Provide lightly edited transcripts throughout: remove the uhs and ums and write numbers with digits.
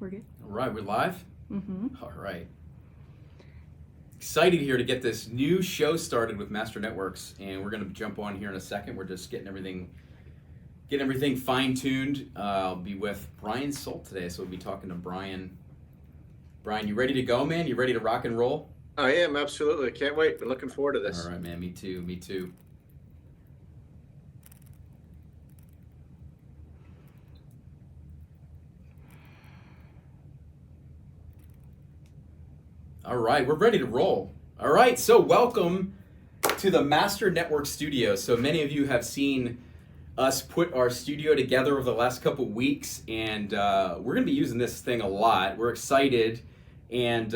We're good. All right, we're live? Mm-hmm. All right. Excited here to get this new show started with Master Networks, and we're going to jump on here in a second. We're just getting everything fine-tuned. I'll be with Brian Solt today, so we'll be talking to Brian. Brian, you ready to go, man? You ready to rock and roll? I am, absolutely. Can't wait. Been looking forward to this. All right, man. Me too. Me too. All right, we're ready to roll. All right, so welcome to the Master Network Studio. So many of you have seen us put our studio together over the last couple weeks, and we're going to be using this thing a lot. We're excited, and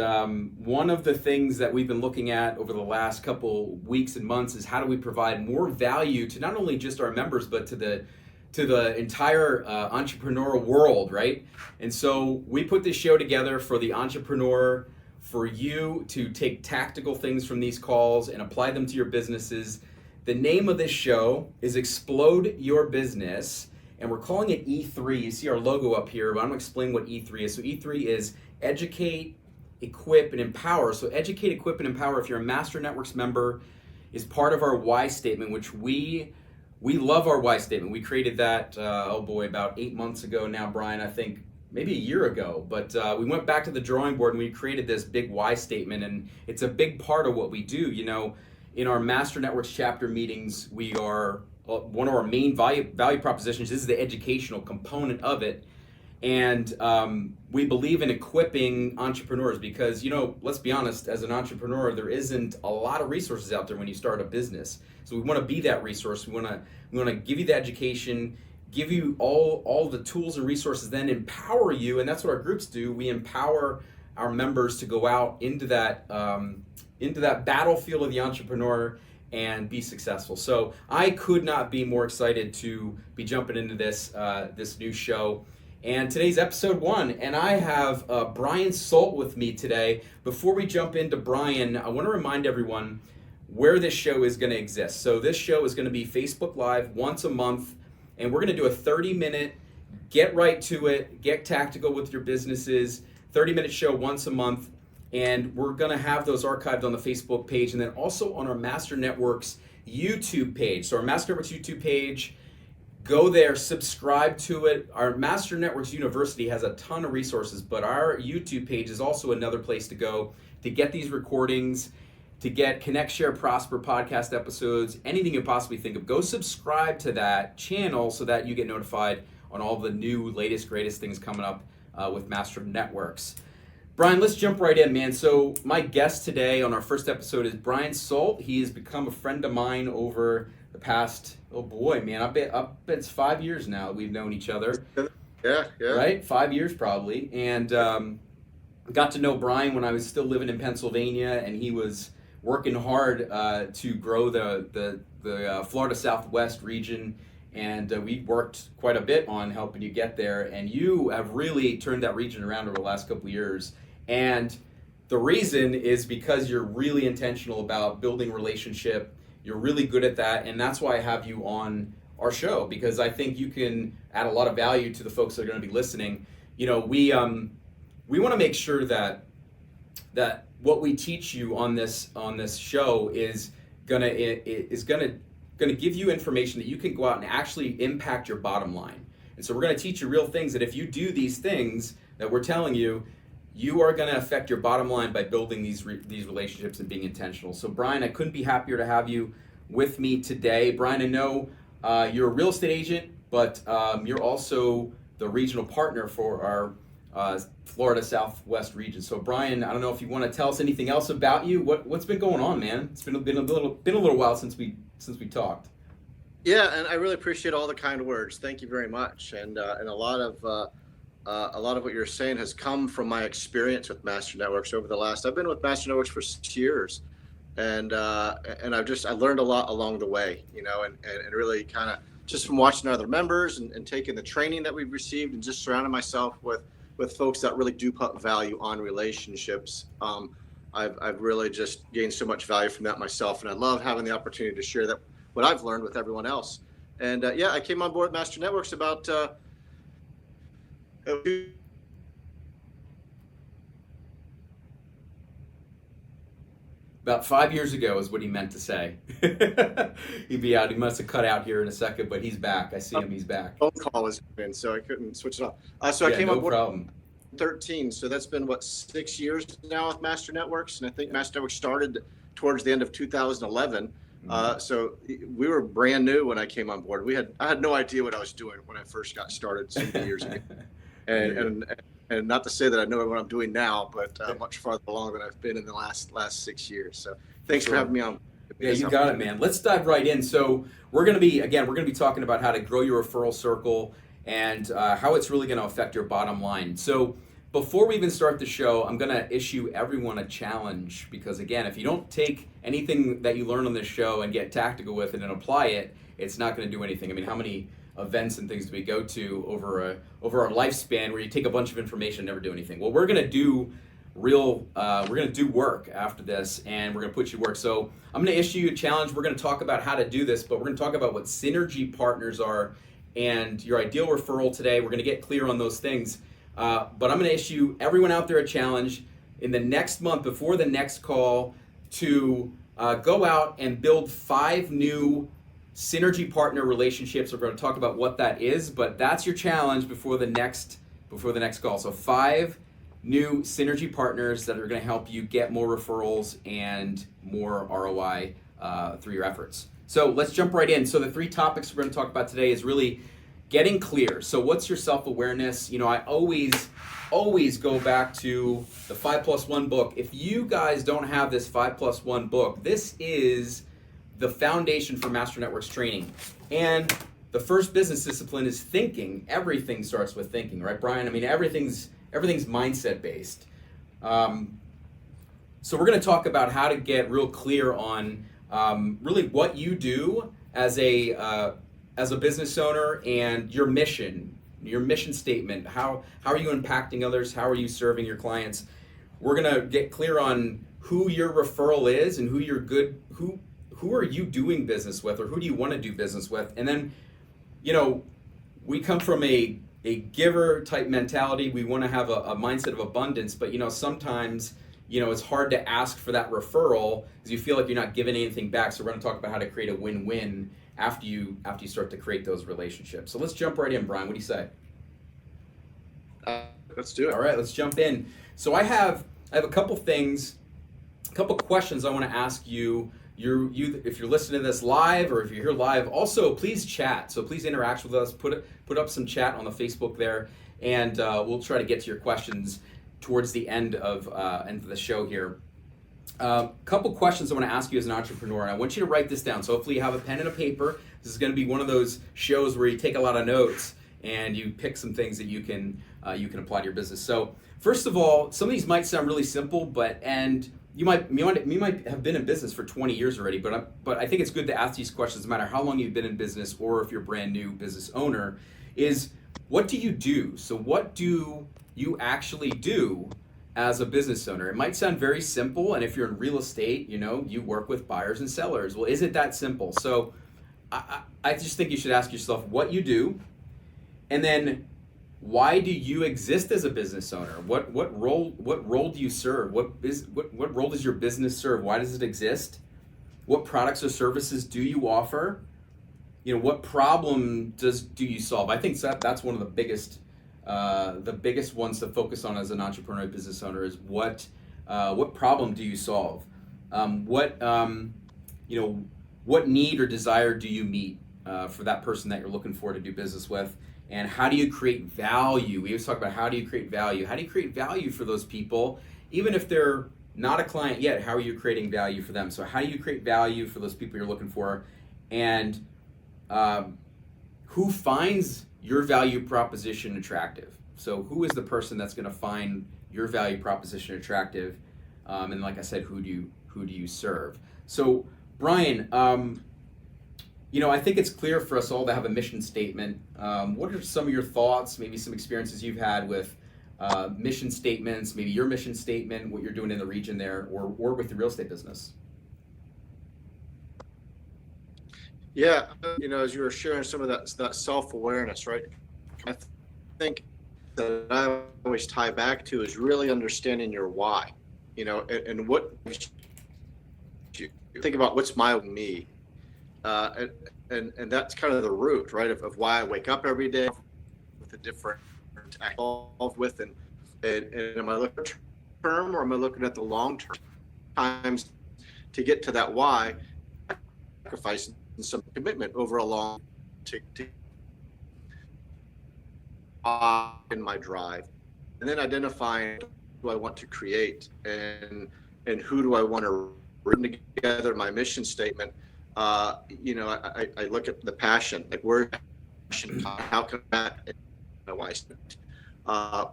one of the things that we've been looking at over the last couple weeks and months is how do we provide more value to not only just our members, but to the entire entrepreneurial world, right? And so we put this show together for the entrepreneur, for you to take tactical things from these calls and apply them to your businesses. The name of this show is Explode Your Business, and we're calling it E3. You see our logo up here, but I'm going to explain what E3 is. So E3 is educate, equip, and empower. So educate, equip, and empower, if you're a Master Networks member, is part of our why statement, which we love our why statement. We created that, about 8 months ago now, Brian, I think, maybe a year ago, but we went back to the drawing board and we created this big why statement, and it's a big part of what we do. You know, in our Master Networks chapter meetings, we are, one of our main value propositions is the educational component of it, and we believe in equipping entrepreneurs because, you know, let's be honest, as an entrepreneur, there isn't a lot of resources out there when you start a business. So we want to be that resource. We want to give you the education, give you all the tools and resources, then empower you, and that's what our groups do. We empower our members to go out into that battlefield of the entrepreneur and be successful. So I could not be more excited to be jumping into this new show. And today's episode 1, and I have Brian Solt with me today. Before we jump into Brian, I want to remind everyone where this show is going to exist. So this show is going to be Facebook Live once a month, and we're going to do a 30-minute, get right to it, get tactical with your businesses, 30-minute show once a month. And we're going to have those archived on the Facebook page and then also on our Master Networks YouTube page. So our Master Networks YouTube page, go there, subscribe to it. Our Master Networks University has a ton of resources, but our YouTube page is also another place to go to get these recordings, to get Connect, Share, Prosper podcast episodes, anything you possibly think of. Go subscribe to that channel so that you get notified on all the new, latest, greatest things coming up with Master Networks. Brian, let's jump right in, man. So my guest today on our first episode is Brian Solt. He has become a friend of mine over the past, I bet it's 5 years now that we've known each other. Yeah. Right? 5 years probably. And got to know Brian when I was still living in Pennsylvania, and he was working hard to grow the Florida Southwest region, and we worked quite a bit on helping you get there, and you have really turned that region around over the last couple of years. And the reason is because you're really intentional about building relationship. You're really good at that, and that's why I have you on our show, because I think you can add a lot of value to the folks that are going to be listening. You know, we want to make sure that what we teach you on this show is gonna give you information that you can go out and actually impact your bottom line. And so we're gonna teach you real things that if you do these things that we're telling you, you are gonna affect your bottom line by building these relationships and being intentional. So Brian, I couldn't be happier to have you with me today. Brian, I know you're a real estate agent, but you're also the regional partner for our Florida Southwest region. So Brian, I don't know if you want to tell us anything else about you. What's been going on, man? It's been a little while since we talked. Yeah, and I really appreciate all the kind words. Thank you very much. And a lot of what you're saying has come from my experience with Master Networks over the last. I've been with Master Networks for 6 years, and I learned a lot along the way, you know, and really kind of just from watching other members and taking the training that we've received and just surrounding myself with folks that really do put value on relationships. I've really just gained so much value from that myself, and I love having the opportunity to share that what I've learned with everyone else. And I came on board Master Networks about About 5 years ago is what he meant to say. He'd be out. He must have cut out here in a second, but he's back. I see him. He's back. Phone call was in, so I couldn't switch it off. So I Yeah, came no on board problem. 13. So that's been, what, 6 years now with Master Networks? And I think Master Networks started towards the end of 2011. So we were brand new when I came on board. I had no idea what I was doing when I first got started so many years ago. And not to say that I know what I'm doing now, but much farther along than I've been in the last 6 years. So thanks for having me on. Yeah, you got it, man. Let's dive right in. So we're going to be talking about how to grow your referral circle and how it's really going to affect your bottom line. So before we even start the show, I'm going to issue everyone a challenge because, again, if you don't take anything that you learn on this show and get tactical with it and apply it, it's not going to do anything. I mean, how many events and things do we go to over our lifespan where you take a bunch of information and never do anything? Well, we're going to do work after this, and we're going to put you to work. So I'm going to issue you a challenge. We're going to talk about how to do this, but we're going to talk about what synergy partners are and your ideal referral today. We're going to get clear on those things. But I'm going to issue everyone out there a challenge in the next month before the next call to go out and build 5 new synergy partner relationships. We're going to talk about what that is, but that's your challenge before the next call. So 5 new synergy partners that are going to help you get more referrals and more ROI through your efforts. So let's jump right in. So the 3 topics we're going to talk about today is really getting clear. So what's your self-awareness? You know, I always go back to the 5+1 book. If you guys don't have this 5+1 book, this is the foundation for Master Networks training. And the first business discipline is thinking. Everything starts with thinking, right, Brian? I mean, everything's mindset based. So we're going to talk about how to get real clear on really what you do as a business owner and your mission statement. How are you impacting others? How are you serving your clients? We're going to get clear on who your referral is and who are you doing business with, or who do you want to do business with? And then, you know, we come from a giver type mentality. We want to have a mindset of abundance, but, you know, sometimes, you know, it's hard to ask for that referral because you feel like you're not giving anything back. So we're going to talk about how to create a win-win after you start to create those relationships. So let's jump right in, Brian. What do you say? Let's do it. All right, let's jump in. So I have a couple questions I want to ask you. If you're listening to this live or if you're here live, also please chat. So please interact with us. Put up some chat on the Facebook there, and we'll try to get to your questions towards the end of the show here. Couple questions I want to ask you as an entrepreneur, and I want you to write this down. So hopefully you have a pen and a paper. This is going to be one of those shows where you take a lot of notes and you pick some things that you can apply to your business. So first of all, some of these might sound really simple, and you might have been in business for 20 years already, but I think it's good to ask these questions no matter how long you've been in business or if you're a brand new business owner, is what do you do? So what do you actually do as a business owner? It might sound very simple, and if you're in real estate, you know, you work with buyers and sellers. Well, is it that simple? So I just think you should ask yourself what you do, and then why do you exist as a business owner? What role do you serve? What role does your business serve? Why does it exist? What products or services do you offer? You know, what problem do you solve? I think that's one of the biggest ones to focus on as an entrepreneur business owner is what problem do you solve? What need or desire do you meet for that person that you're looking for to do business with? And how do you create value? We always talk about how do you create value? How do you create value for those people? Even if they're not a client yet, how are you creating value for them? So how do you create value for those people you're looking for? And who finds your value proposition attractive? So who is the person that's going to find your value proposition attractive? And like I said, who do you serve? So Brian, I think it's clear for us all to have a mission statement. What are some of your thoughts, maybe some experiences you've had with mission statements, maybe your mission statement, what you're doing in the region there, or with the real estate business? Yeah, as you were sharing some of that self-awareness, right? I think that I always tie back to is really understanding your why, and what you. Think about what's my me, uh, and that's kind of the root, right, of why I wake up every day with a different act involved with, and am I looking at term or am I looking at the long term? Times to get to that why, sacrifice some commitment over a long to in my drive, and then identifying who I want to create and who do I want to bring together. My mission statement. I look at the passion, like where passion, how can that my wife's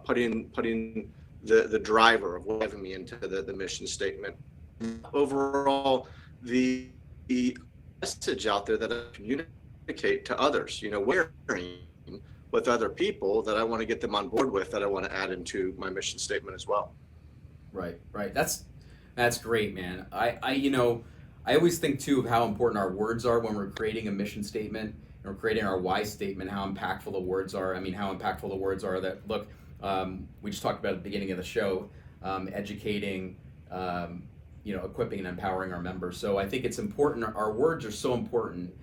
putting the driver of driving me into the mission statement. Overall, the message out there that I communicate to others, wearing with other people that I want to get them on board with, that I want to add into my mission statement as well. Right. That's great, man. I always think too of how important our words are when we're creating a mission statement or creating our why statement, how impactful the words are. I mean, how impactful the words are that, look, we just talked about at the beginning of the show, educating, equipping and empowering our members. So I think it's important. Our words are so important.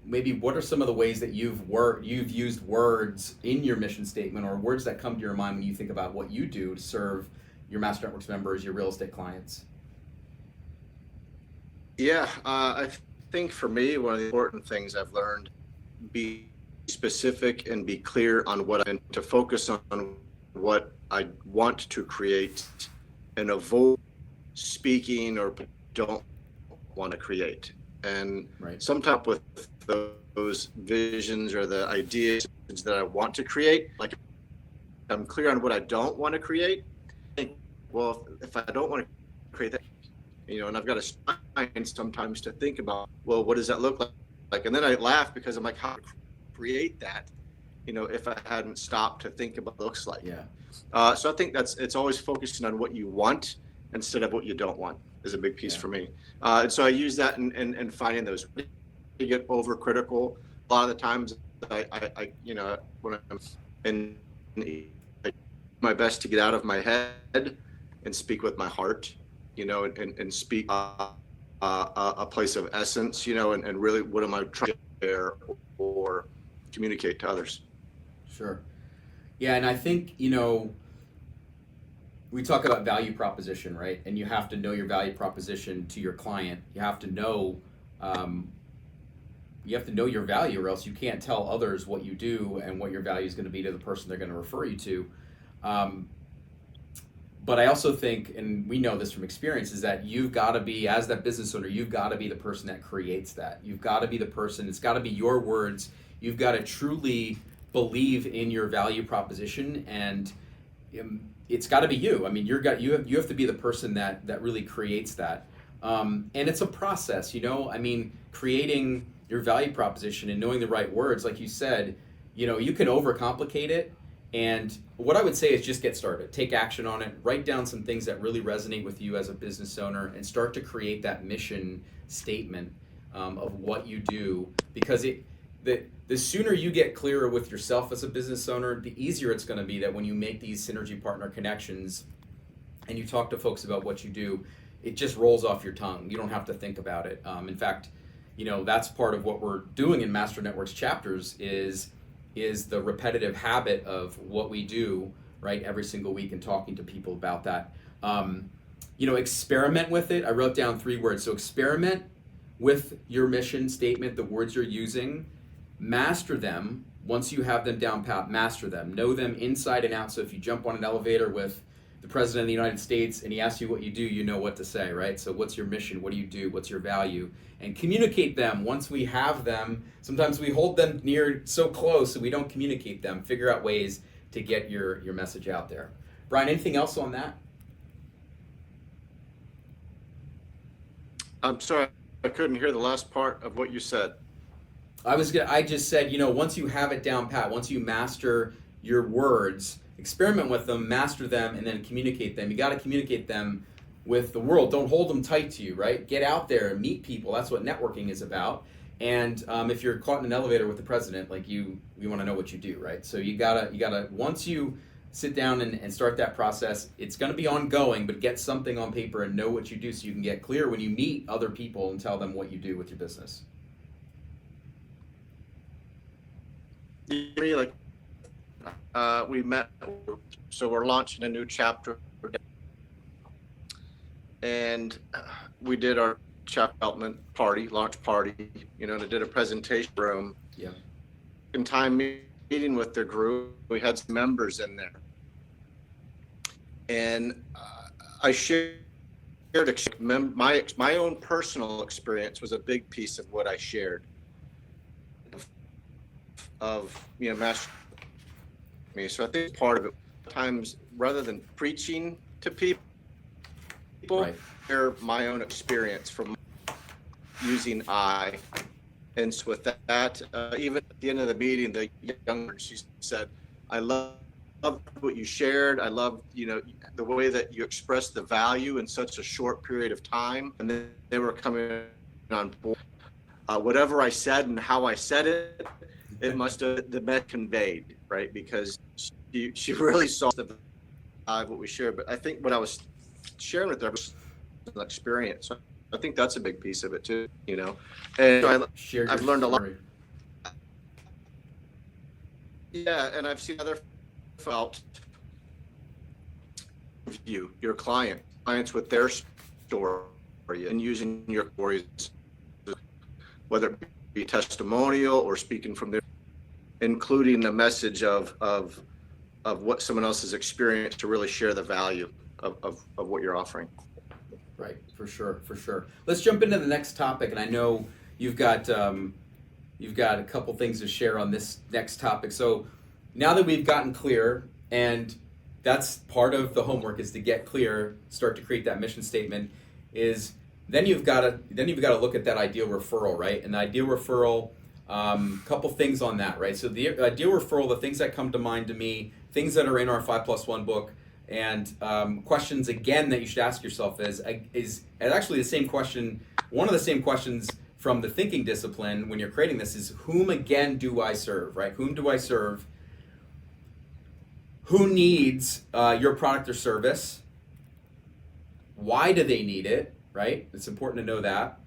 Maybe what are some of the ways that you've used words in your mission statement, or words that come to your mind when you think about what you do to serve your Master Networks members, your real estate clients? Yeah, I think for me, one of the important things I've learned, be specific and be clear on and to focus on what I want to create and avoid speaking or don't want to create. And sometimes with those visions or the ideas that I want to create, like I'm clear on what I don't want to create. Well, if I don't want to create that, and I've got to find sometimes to think about, well, what does that look like? And then I laugh because I'm like, how to create that, if I hadn't stopped to think about what it looks like. Yeah. So I think it's always focusing on what you want instead of what you don't want is a big piece for me. And so I use that in finding those. You get overcritical. A lot of the times I when I'm in my best to get out of my head and speak with my heart, and speak a place of essence, and really what am I trying to share or communicate to others. Sure. Yeah, and I think, we talk about value proposition, right? And you have to know your value proposition to your client. You have to know your value, or else you can't tell others what you do and what your value is going to be to the person they're going to refer you to. But I also think, and we know this from experience, is that you've got to be, as that business owner, you've got to be the person that creates that. You've got to be the person, it's got to be your words. You've got to truly believe in your value proposition, and it's got to be you. I mean, you have to be the person that really creates that. And it's a process, I mean, creating your value proposition and knowing the right words, like you said, you can overcomplicate it. And what I would say is just get started, take action on it, write down some things that really resonate with you as a business owner, and start to create that mission statement of what you do. Because the sooner you get clearer with yourself as a business owner, the easier it's going to be that when you make these synergy partner connections and you talk to folks about what you do, it just rolls off your tongue. You don't have to think about it. In fact, that's part of what we're doing in Master Networks chapters is the repetitive habit of what we do, right, every single week, and talking to people about that. Experiment with it. I wrote down 3 words. So experiment with your mission statement, the words you're using, master them. Once you have them down pat, master them, know them inside and out. So if you jump on an elevator with the President of the United States and he asks you what you do, you know what to say, right? So what's your mission? What do you do? What's your value? And communicate them. Once we have them, sometimes we hold them near so close that we don't communicate them. Figure out ways to get your message out there. Brian, anything else on that? I'm sorry, I couldn't hear the last part of what you said. I just said, once you have it down pat, once you master your words, experiment with them, master them, and then communicate them. You got to communicate them with the world. Don't hold them tight to you, right? Get out there and meet people. That's what networking is about. And if you're caught in an elevator with the president, we want to know what you do, right? So you gotta once you sit down and start that process. It's going to be ongoing, but get something on paper and know what you do so you can get clear when you meet other people and tell them what you do with your business. Like, we met, so we're launching a new chapter, and we did our chapter development party, launch party, and I did a presentation room. Yeah. In time meeting with the group, we had some members in there, and I shared my own personal experience was a big piece of what I shared of master me. So I think part of it, times rather than preaching to people, Right. share my own experience from using I. And so with that, even at the end of the meeting, the young girl, she said, "I love what you shared. I love the way that you expressed the value in such a short period of time." And then they were coming on board. Whatever I said and how I said it, it must have the met conveyed, right? Because she really saw the what we shared. But I think what I was sharing with her was an experience. So I think that's a big piece of it too, And I've learned a lot. Yeah, and I've seen other felt your clients with their story and using your stories, whether it be testimonial or speaking from their, including the message of what someone else has experienced to really share the value of what you're offering. Right, for sure. Let's jump into the next topic, and I know you've got a couple things to share on this next topic. So now that we've gotten clear, and that's part of the homework is to get clear, start to create that mission statement. Then you've got to look at that ideal referral, right? And the ideal referral, couple things on that, right? So the ideal referral, the things that come to mind to me, things that are in our 5+1 book. And questions again that you should ask yourself is actually the same question. One of the same questions from the thinking discipline when you're creating this is, whom again do I serve, right? Whom do I serve? Who needs your product or service? Why do they need it, right? It's important to know that.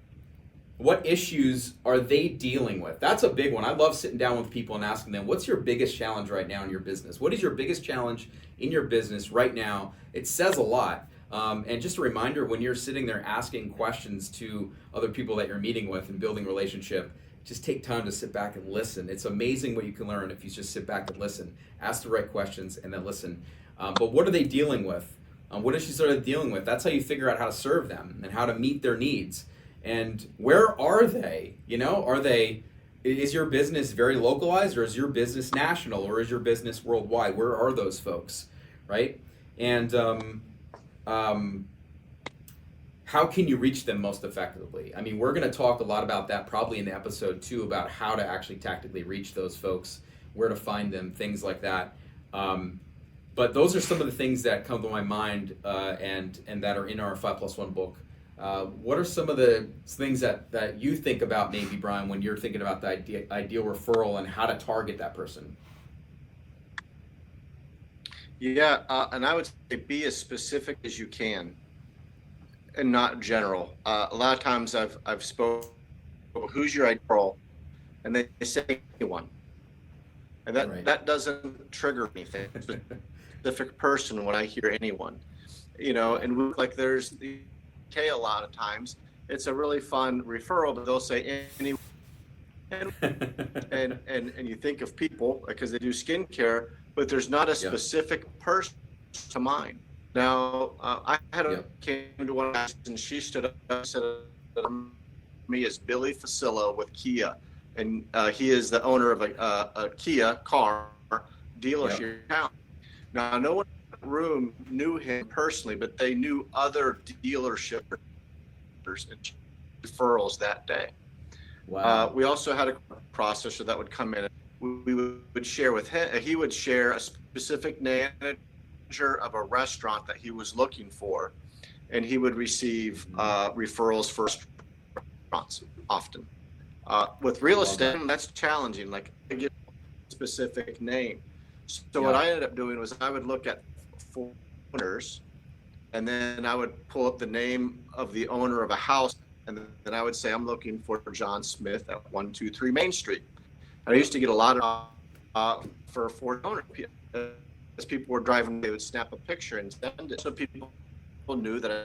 What issues are they dealing with? That's a big one. I love sitting down with people and asking them, what's your biggest challenge right now in your business? What is your biggest challenge in your business right now? It says a lot. And just a reminder, when you're sitting there asking questions to other people that you're meeting with and building relationship, just take time to sit back and listen. It's amazing what you can learn if you just sit back and listen. Ask the right questions and then listen. But what are they dealing with? What issues are they dealing with? That's how you figure out how to serve them and how to meet their needs. And where are they? Is your business very localized, or is your business national, or is your business worldwide? Where are those folks, right? And how can you reach them most effectively? I mean, we're going to talk a lot about that probably in episode 2 about how to actually tactically reach those folks, where to find them, things like that. But those are some of the things that come to my mind and that are in our 5+1 book. What are some of the things that you think about, maybe, Brian, when you're thinking about the ideal referral and how to target that person? Yeah, and I would say be as specific as you can, and not general. A lot of times I've spoken, who's your ideal referral, and they say anyone, and that doesn't trigger anything. Specific person when I hear anyone, and like there's the. A lot of times it's a really fun referral, but they'll say anyone, and you think of people because they do skincare, but there's not a specific person to mind. Now I had came to one and she stood up and said me is Billy Facillo with Kia, and he is the owner of a Kia car dealership in town. Now no one room knew him personally, but they knew other dealership and referrals that day. Wow. We also had a processor that would come in. We would share with him. He would share a specific manager of a restaurant that he was looking for, and he would receive referrals for restaurants often. With real estate, that's challenging. Like, I give a specific name. So what I ended up doing was I would look at 4 owners, and then I would pull up the name of the owner of a house, and then I would say, I'm looking for John Smith at 123 Main Street. And I used to get a lot of for 4 owners. As people were driving, they would snap a picture and send it. So people knew that I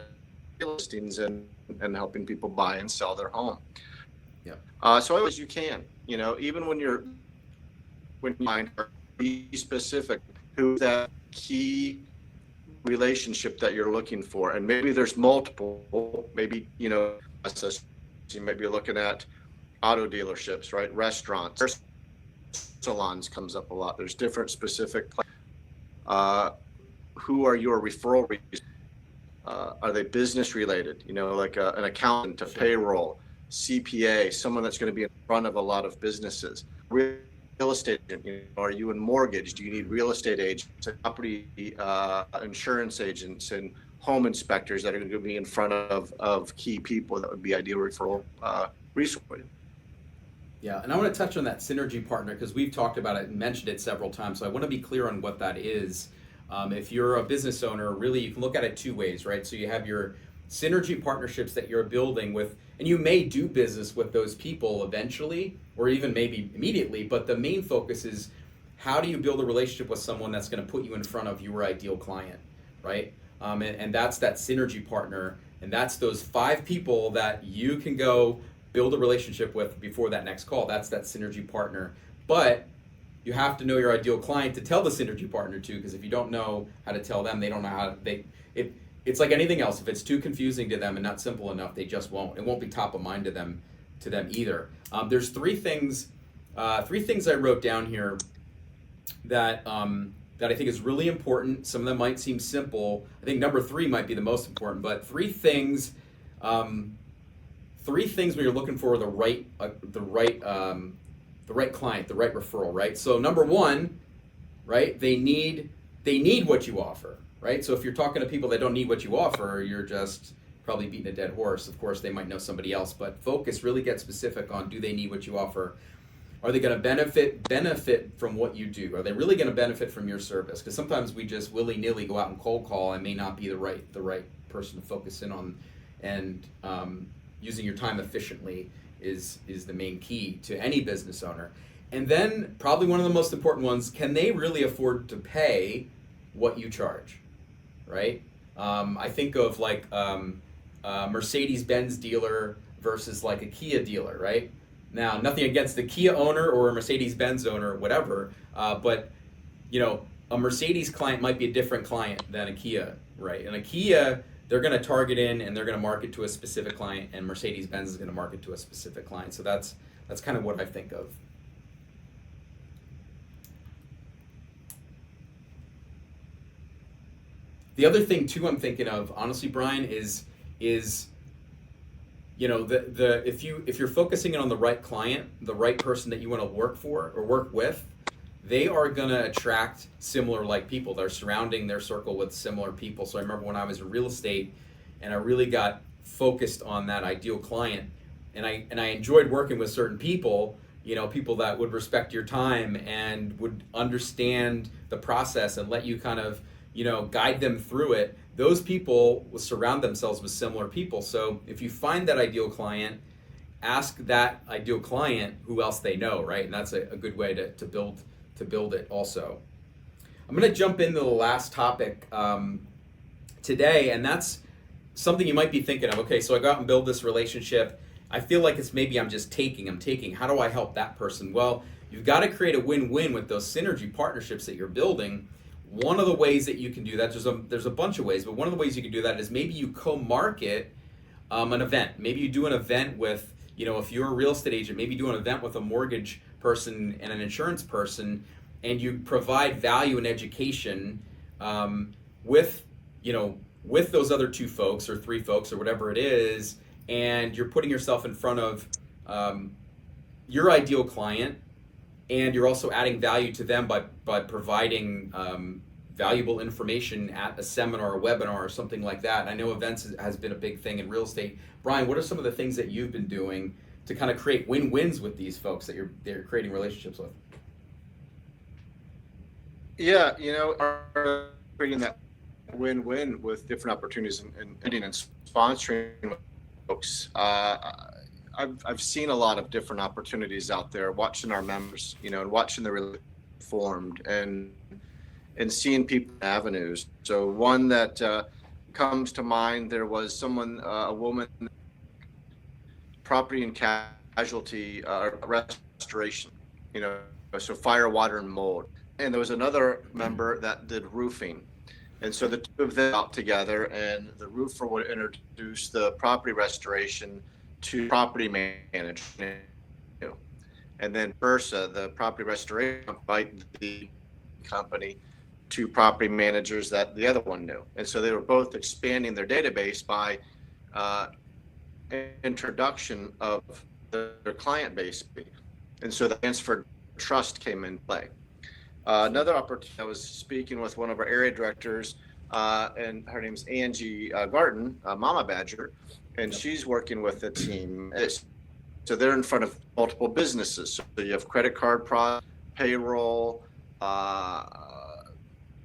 had listings and helping people buy and sell their home. Yeah. So always you can, even when you find, be specific who that key relationship that you're looking for. And maybe there's multiple, maybe, you might be looking at auto dealerships, right? Restaurants, salons comes up a lot. There's different specific, who are your referral? Are they business related? Like an accountant, a payroll, CPA, someone that's going to be in front of a lot of businesses. Real estate agent, are you in mortgage? Do you need real estate agents, property insurance agents, and home inspectors that are going to be in front of key people that would be ideal referral resource? Yeah, and I want to touch on that synergy partner because we've talked about it and mentioned it several times. So I want to be clear on what that is. If you're a business owner, really you can look at it 2 ways, right? So you have your synergy partnerships that you're building with, and you may do business with those people eventually, or even maybe immediately, but the main focus is how do you build a relationship with someone that's going to put you in front of your ideal client, right? And that's that synergy partner, and that's those 5 people that you can go build a relationship with before that next call. That's that synergy partner. But you have to know your ideal client to tell the synergy partner to, because if you don't know how to tell them, they don't know how to, it's like anything else. If it's too confusing to them and not simple enough, they just won't. It won't be top of mind to them either. There's 3 things I wrote down here that I think is really important. Some of them might seem simple. I think number 3 might be the most important, but 3 things when you're looking for the right client, the right referral, right? So number 1, right? They need what you offer, right? So if you're talking to people that don't need what you offer, you're just probably beating a dead horse. Of course, they might know somebody else, but focus, really get specific on, do they need what you offer? Are they going to benefit from what you do? Are they really going to benefit from your service? Because sometimes we just willy-nilly go out and cold call and may not be the right person to focus in on, and using your time efficiently is the main key to any business owner. And then probably one of the most important ones, can they really afford to pay what you charge, right? I think of like a Mercedes-Benz dealer versus like a Kia dealer, right? Now, nothing against the Kia owner or a Mercedes-Benz owner, whatever, but a Mercedes client might be a different client than a Kia, right? And a Kia, they're going to target in and they're going to market to a specific client, and Mercedes-Benz is going to market to a specific client. So that's kind of what I think of. The other thing too I'm thinking of, honestly, Brian, is if you're focusing on the right client, the right person that you want to work for or work with, they are going to attract similar like people. They're surrounding their circle with similar people. So I remember when I was in real estate and I really got focused on that ideal client, and I enjoyed working with certain people, people that would respect your time and would understand the process and let you kind of, guide them through it. Those people will surround themselves with similar people. So if you find that ideal client, ask that ideal client who else they know, right? And that's a good way to build it also. I'm going to jump into the last topic today, and that's something you might be thinking of. Okay, so I go out and build this relationship. I feel like it's maybe I'm taking. How do I help that person? Well, you've got to create a win-win with those synergy partnerships that you're building. One of the ways that you can do that, there's a bunch of ways, but one of the ways you can do that is maybe you co-market an event. Maybe you do an event with, if you're a real estate agent, maybe do an event with a mortgage person and an insurance person, and you provide value and education with those other 2 folks or 3 folks or whatever it is, and you're putting yourself in front of your ideal client, and you're also adding value to them by providing valuable information at a seminar or webinar or something like that. And I know events has been a big thing in real estate. Brian, what are some of the things that you've been doing to kind of create win-wins with these folks that you're creating relationships with? Yeah, creating that win-win with different opportunities and sponsoring folks. I've seen a lot of different opportunities out there, watching our members, and watching the really formed and seeing people avenues. So one that comes to mind, there was someone, a woman, property and casualty restoration, you know, so fire, water, and mold. And there was another member that did roofing. And so the two of them got together, and the roofer would introduce the property restoration to property management, and then versa, the property restoration invite the company to property managers that the other one knew. And so they were both expanding their database by uh, introduction of their client base. And so the transfer trust came in play. Another opportunity, I was speaking with one of our area directors, and her name's Angie Garten, Mama Badger, and she's working with a team. So they're in front of multiple businesses. So you have credit card product, payroll,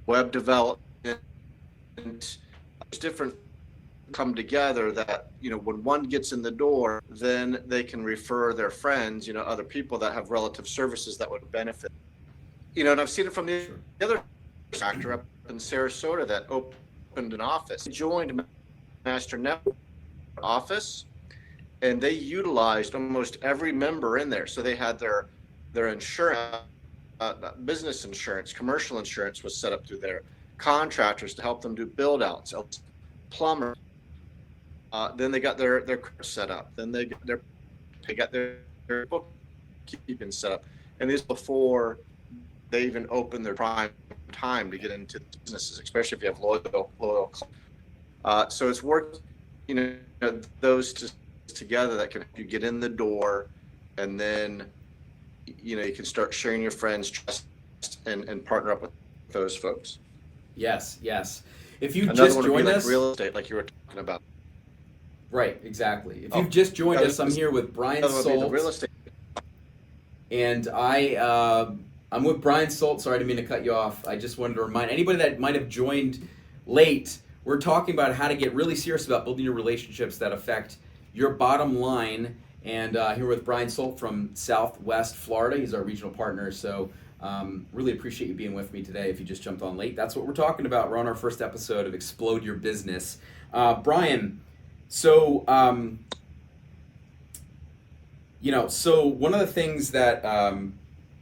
web development, there's different come together that, when one gets in the door, then they can refer their friends, other people that have relative services that would benefit. And I've seen it from the other actor up in Sarasota that opened an office, joined Master Network office, and they utilized almost every member in there. So they had their insurance, business insurance, commercial insurance was set up through there, contractors to help them do build outs, plumber. Then they got their set up. Then they got their bookkeeping set up, and this before they even open their prime time to get into businesses, especially if you have loyal. So it's working, those together that can help you get in the door, and then you can start sharing your friends, trust, and partner up with those folks. Yes. If you just joined us, real estate, like you were talking about. Right, exactly. If you've just joined us, I'm here with Brian Solt, real estate. And I'm with Brian Solt. Sorry, I didn't mean to cut you off. I just wanted to remind anybody that might have joined late, we're talking about how to get really serious about building your relationships that affect your bottom line. And here with Brian Solt from Southwest Florida. He's our regional partner. So really appreciate you being with me today. If you just jumped on late, that's what we're talking about. We're on our first episode of Explode Your Business. Brian, so so one of the things that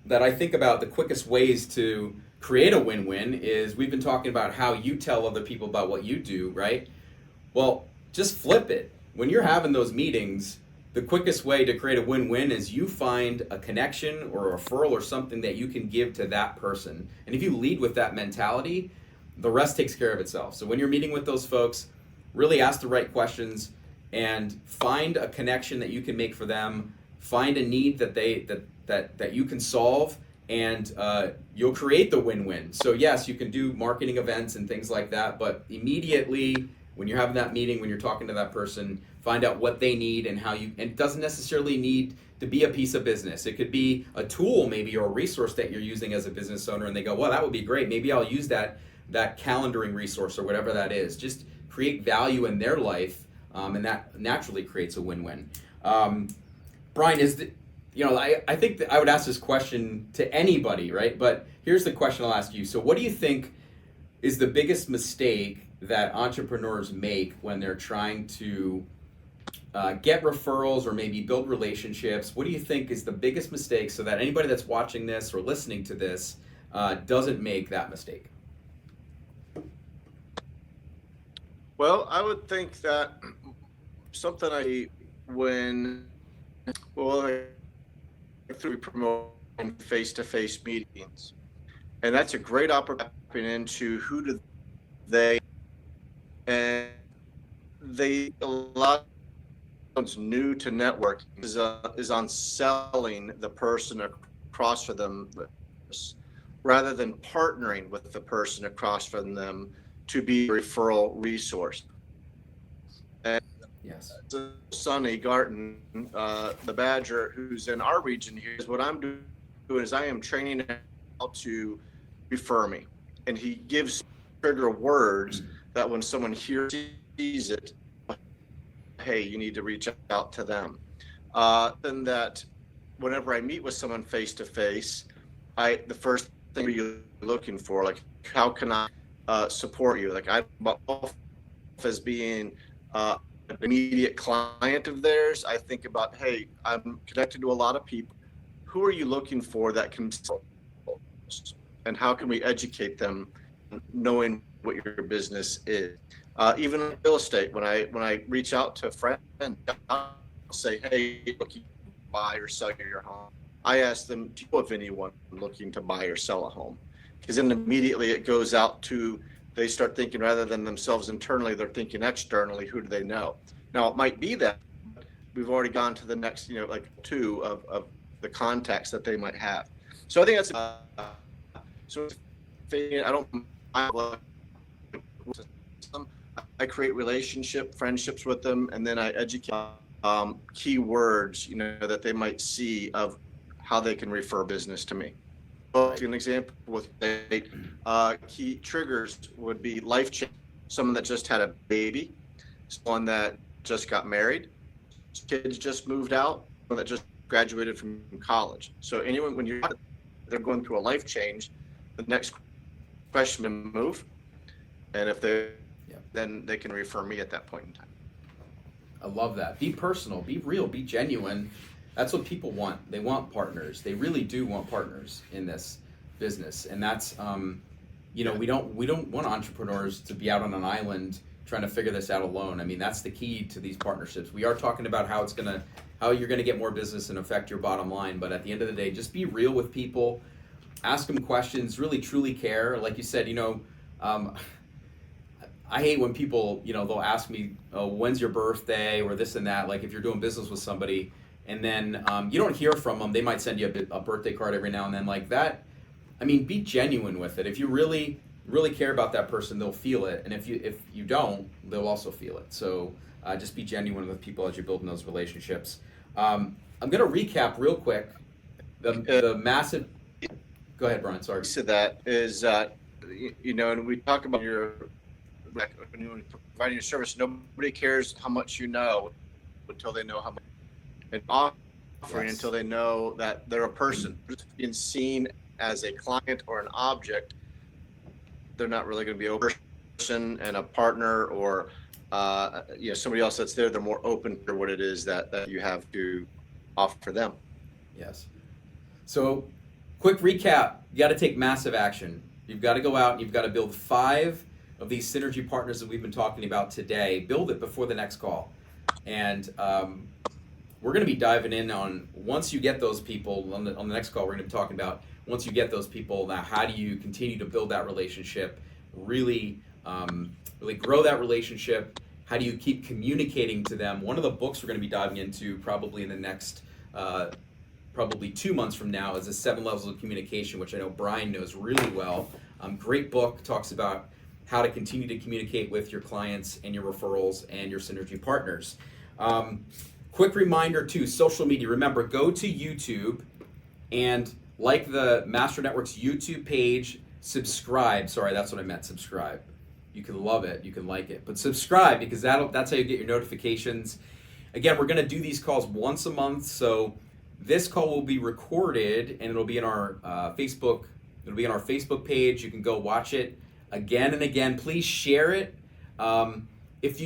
that I think about, the quickest ways to create a win-win, is we've been talking about how you tell other people about what you do, right? Well, just flip it. When you're having those meetings, the quickest way to create a win-win is you find a connection or a referral or something that you can give to that person. And if you lead with that mentality, the rest takes care of itself. So when you're meeting with those folks, really ask the right questions and find a connection that you can make for them. Find a need that you can solve, and you'll create the win-win. So yes, you can do marketing events and things like that, but immediately when you're having that meeting, when you're talking to that person, find out what they need and how you, and it doesn't necessarily need to be a piece of business. It could be a tool maybe, or a resource that you're using as a business owner, and they go, well, that would be great. Maybe I'll use that calendaring resource or whatever that is. Just create value in their life, and that naturally creates a win-win. Brian, I think that I would ask this question to anybody, right? But here's the question I'll ask you. So what do you think is the biggest mistake that entrepreneurs make when they're trying to get referrals or maybe build relationships? What do you think is the biggest mistake, so that anybody that's watching this or listening to this doesn't make that mistake? Well, I would think that something through promoting face-to-face meetings, and that's a great opportunity into who do they, and a lot of new to networking is on selling the person across from them, rather than partnering with the person across from them to be a referral resource. And yes, Sonny Garten, the Badger, who's in our region here, is what I'm doing is I am training how to refer me? And he gives trigger words that when someone sees it, hey, you need to reach out to them. And that whenever I meet with someone face to face, the first thing you're looking for, like, how can I support you? Like, I myself as being an immediate client of theirs, I think about, hey, I'm connected to a lot of people. Who are you looking for that can, and how can we educate them, knowing what your business is? Even in real estate, when I reach out to a friend, I'll say, hey, looking to buy or sell your home, I ask them, do you know of anyone looking to buy or sell a home? Because then immediately it goes out to, they start thinking rather than themselves internally, they're thinking externally, who do they know? Now, it might be that we've already gone to the next, like two of the contacts that they might have. So I think that's, so I don't, I create friendships with them, and then I educate key words, that they might see of how they can refer business to me. So, an example with key triggers would be life change. Someone that just had a baby, someone that just got married, kids just moved out, someone that just graduated from college. So anyone, when they're going through a life change, the next question to move, and if then they can refer me at that point in time. I love that. Be personal, be real, be genuine. That's what people want. They want partners. They really do want partners in this business. And that's, we don't want entrepreneurs to be out on an island trying to figure this out alone. I mean, that's the key to these partnerships. We are talking about how you're gonna get more business and affect your bottom line. But at the end of the day, just be real with people. Ask them questions. Really, truly care. Like you said, I hate when people, they'll ask me, oh, when's your birthday or this and that. Like if you're doing business with somebody and then you don't hear from them, they might send you a birthday card every now and then like that. I mean, be genuine with it. If you really, really care about that person, they'll feel it. And if you don't, they'll also feel it. So just be genuine with people as you're building those relationships. I'm going to recap real quick the massive... Go ahead, Brian, sorry. So that is, and we talk about when you're providing your service, nobody cares how much you know until they know how much, and offering until they know that they're a person. Being seen as a client or an object, they're not really going to be a person and a partner or somebody else that's there. They're more open to what it is that you have to offer them. Yes. So quick recap, you got to take massive action. You've got to go out and you've got to build 5 of these synergy partners that we've been talking about today. Build it before the next call. And we're going to be diving in on, once you get those people, on the next call, we're going to be talking about, once you get those people, now how do you continue to build that relationship, really grow that relationship? How do you keep communicating to them? One of the books we're going to be diving into probably in the next, probably 2 months from now, is the 7 Levels of Communication, which I know Brian knows really well. Great book, talks about how to continue to communicate with your clients and your referrals and your synergy partners. Quick reminder too, social media. Remember, go to YouTube and like the Master Networks YouTube page, subscribe. Sorry, that's what I meant, subscribe. You can love it, you can like it, but subscribe because that's how you get your notifications. Again, we're gonna do these calls once a month, so this call will be recorded and it'll be in our Facebook page. You can go watch it again and again. Please share it. If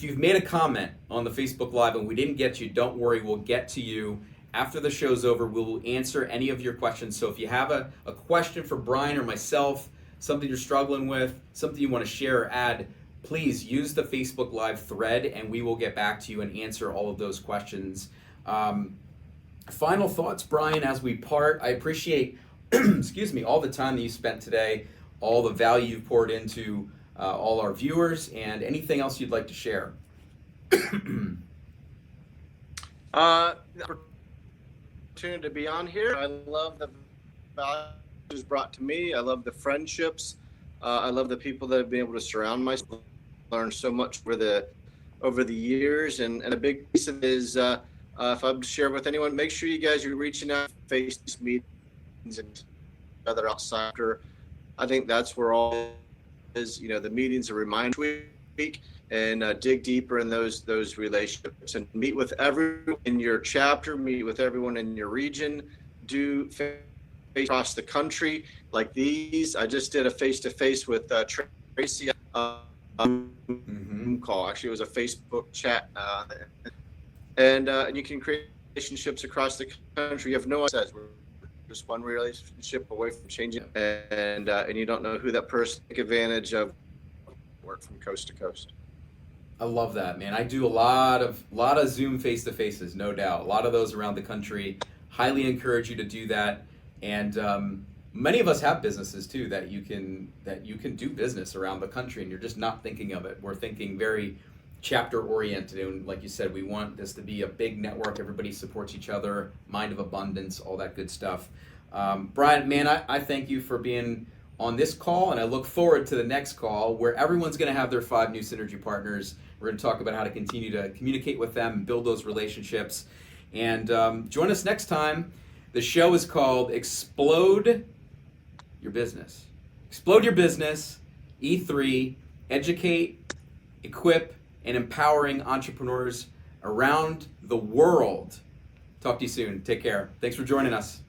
you've made a comment on the Facebook Live and we didn't get you, don't worry, we'll get to you. After the show's over, we'll answer any of your questions. So if you have a question for Brian or myself, something you're struggling with, something you want to share or add, please use the Facebook Live thread and we will get back to you and answer all of those questions. Final thoughts, Brian, as we part. I appreciate all the time that you spent today, all the value you've poured into all our viewers, and anything else you'd like to share. Opportunity to be on here. I love the values brought to me. I love the friendships. I love the people that have been able to surround myself. Learned so much over the years, and a big piece of it is if I'm sharing with anyone, make sure you guys are reaching out, face meetings, and other outside. I think that's where all is. The meetings are reminder week, and dig deeper in those relationships, and meet with everyone in your chapter, meet with everyone in your region, do face across the country like these. I just did a face-to-face with Tracy. Call. Actually, it was a Facebook chat, and you can create relationships across the country. You have no idea. We're just one relationship away from changing, and you don't know who that person take advantage of. Work from coast to coast. I love that, man. I do a lot of Zoom face-to-faces, no doubt. A lot of those around the country. Highly encourage you to do that. And many of us have businesses too that you can do business around the country, and you're just not thinking of it. We're thinking very chapter oriented, and like you said, we want this to be a big network. Everybody supports each other, mind of abundance, all that good stuff. Brian, man, I thank you for being on this call, and I look forward to the next call where everyone's going to have their 5 new synergy partners. We're going to talk about how to continue to communicate with them and build those relationships. And join us next time. The show is called Explode Your Business. Explode Your Business, E3, educate, equip, and empowering entrepreneurs around the world. Talk to you soon. Take care. Thanks for joining us.